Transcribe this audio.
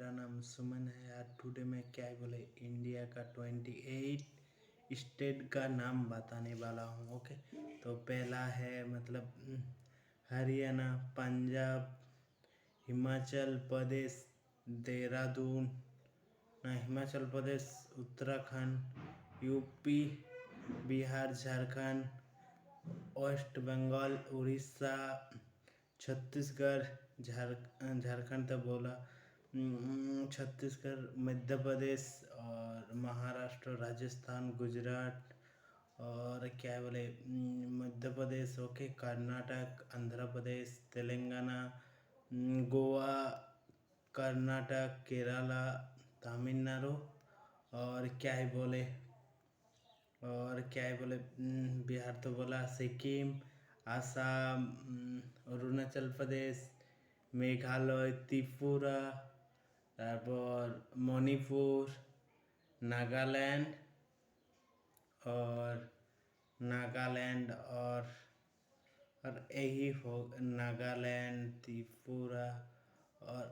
मेरा नाम सुमन है यार। टुडे मैं क्या है बोले इंडिया का 28 स्टेट का नाम बताने वाला हूँ। ओके, तो पहला है मतलब हरियाणा, पंजाब, हिमाचल प्रदेश, देहरादून, हिमाचल प्रदेश, उत्तराखंड, यूपी, बिहार, झारखंड, वेस्ट बंगाल, उड़ीसा, छत्तीसगढ़, झारखंड तो बोला, छत्तीसगढ़, मध्य प्रदेश और महाराष्ट्र, राजस्थान, गुजरात और क्या बोले मध्य प्रदेश, ओके, कर्नाटक, आंध्र प्रदेश, तेलंगाना, गोवा, कर्नाटक, केरला, तमिलनाडु और क्या है बोले बिहार तो बोला, सिक्किम, आसाम, अरुणाचल प्रदेश, मेघालय, त्रिपुरा, তারপর মণিপুর, नागालैंड और और यही हो नागालैंड, त्रिपुरा और